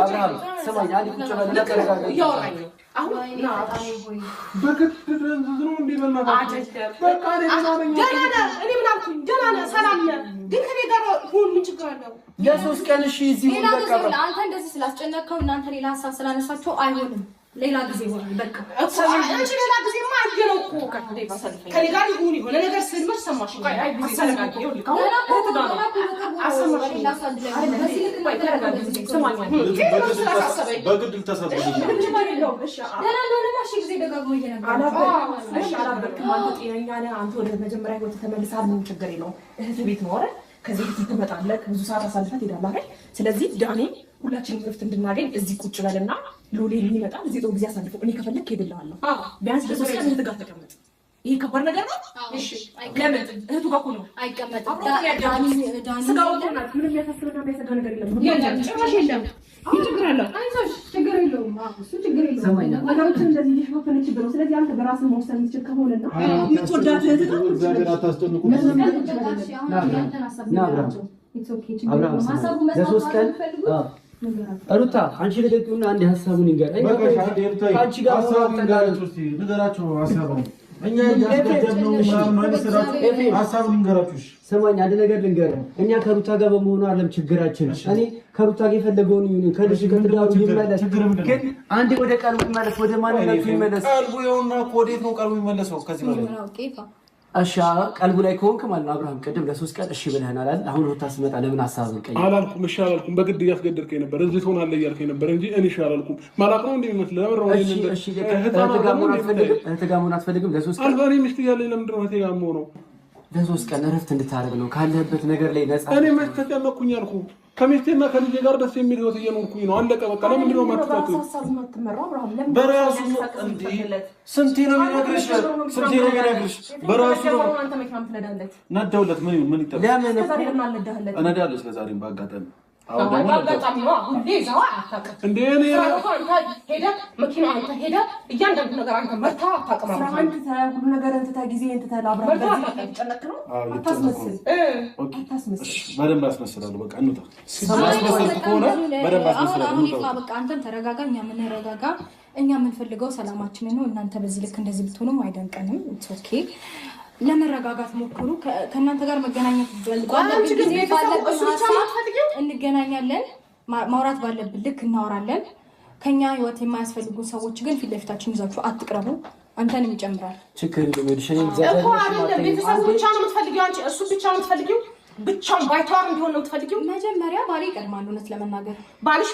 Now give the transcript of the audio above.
አብርሃም ስማኝ አንዴ ቁጭ በልና ተረጋጋ እያወራኝ ነው አሁን ና በክትትል ነው እንዴ በቃ እኔ ምን አልኩኝ ደህና ነህ ሰላም ነህ ግን ከኔ ጋር ሁን ምን ችግር አለው የሶስት ቀን እሺ እዚህ ሁሉ በቃ አንተ እንደዚህ ስላስጨነቀው እናንተ ሌላ ሀሳብ ስላነሳቸው አይሆንም ሌላ ጊዜ ሆነ በቃ አንቺ ሌላ ጊዜ ማየነው እኮ ከኔ ጋር ይሁን ይሆነ ነገር ስልመሽ ሰማሽ አይ አሰለጋቂ ይልካ አሰማሽ በግድ ተሰብስበ ጊዜ ደጋግሞ ይነገራል አንተ ጤነኛ ነህ አንተ ወደ መጀመሪያ ህይወት ተመልሰሃል ምን ችግር የለውም እህት ቤት ነው አይደል ከዚህ ቤት ትመጣለህ ብዙ ሰዓት አሳልፈህ ትሄዳለህ አይደል ስለዚህ ዳኔ ሁላችንም እረፍት እንድናገኝ እዚህ ቁጭ በልና ሎሌ ይመጣል እዚህ ጥሩ ጊዜ አሳልፈው እኔ ከፈለክ ሄድልሃለሁ ቢያንስ በሶስት ቀን እህት ጋር ተቀመጥ ይሄ ከባድ ነገር ነው እሺ ለምን እህቱ ጋር ነው አይቀመጥም ዳኒ ስጋው ነው ምንም ያሳስበና የሚያሰጋ ነገር የለም ጭራሽ የለም ችግር አለው አይዞሽ ችግር የለውም እሱ ችግር የለውም ነገሮችን እንደዚህ እየሸፈነች ብለው ስለዚህ አንተ በራስህ መወሰን የምትችል ከሆነና የምትወዳት እህት ነው እግዚአብሔር አታስጨንቁ ለሶስት ቀን ሩታ አንቺ ለደቂውና አንድ ሐሳቡን ይንገር አንቺ ጋር ንገራችሁ ሐሳቡን እኛ ያስገደድነው ምናምን ሐሳቡን ይንገራችሁ ሰማኝ አንድ ነገር ልንገር እኛ ከሩታ ጋር በመሆኑ አይደለም ችግራችን እኔ ከሩታ ጋር የፈለገውን ይሁን ከልጅ ከትዳሩ ይመለስ ግን አንዴ ወደ ቀልቡ ይመለስ ወደ ማንነቱ ይመለስ ቀልቡ ይኸውና ወዴት ነው ቀልቡ ይመለሰው ከዚህ በላይ እሺ ቀልቡ ላይ ከሆንክ ማለት ነው አብርሃም ቅድም ለሶስት ቀን እሺ ብለህናል አይደል አሁን ሩታ ስመጣ ለምን ሐሳብን ቀይ አላልኩም እሺ አላልኩም በግድ እያስገደድከኝ ነበር እዚህ ትሆናለህ እያልከኝ ነበር እንጂ እኔ እሺ አላልኩም ማላቅ ነው እንደሚመስል ለምን ነው እሺ እህት ጋር መሆን አትፈልግም ለሶስት ቀን አልባሪ ሚስት እያለኝ ለምንድን ነው እህቴ ጋር የምሆነው ለሶስት ቀን እረፍት እንድታደርግ ነው ካለህበት ነገር ላይ ነፃ እኔ መች ተጨነኩኝ አልኩ ከሚስቴና ከልጄ ጋር ደስ የሚል ህይወት እየኖርኩኝ ነው አለቀ በቃ ለምንድን ነው ማጥፋት በራሱ እንዴ ስንቴ ነው የሚነግርሽ በራሱ ነው አንተ መኪና ትነዳለት ነዳውለት ምን ይጠበቅ ለምን እነዳለሁ ስለዛሬም ባጋጠመ አጋጣሚ ነው ሁሌ ዘዋ አታውቅም እንዴ እኔ ሄደ መኪና አንተ ሄደ እያንዳንዱ ነገር አንተ መታ አታውቅም አንተ ሁሉ ነገር እንተ ጊዜ እንተ ተላብራ በዚህ ተጨነቅ ነው አታስመስል በደንብ አስመስላለሁ በቃ እንውጣ አስመስል ከሆነ በደንብ አስመስላለሁ በቃ አንተም ተረጋጋ እኛ የምንረጋጋ እኛ የምንፈልገው ሰላማችንን ነው እናንተ በዚህ ልክ እንደዚህ ብትሆኑም አይደንቀንም ኦኬ ለመረጋጋት ሞክሩ ከእናንተ ጋር መገናኘት እንገናኛለን ማውራት ባለብን ልክ እናወራለን ከኛ ህይወት የማያስፈልጉ ሰዎች ግን ፊት ለፊታችን ይዛችሁ አትቅረቡ አንተንም ይጨምራል ችግር የለም ቤተሰቡ ብቻ ነው የምትፈልጊው አንቺ እሱ ብቻ ነው የምትፈልጊው ብቻውን ባይተዋር እንዲሆን ነው የምትፈልጊው መጀመሪያ ባሌ ይቀድማል እውነት ለመናገር ባልሽ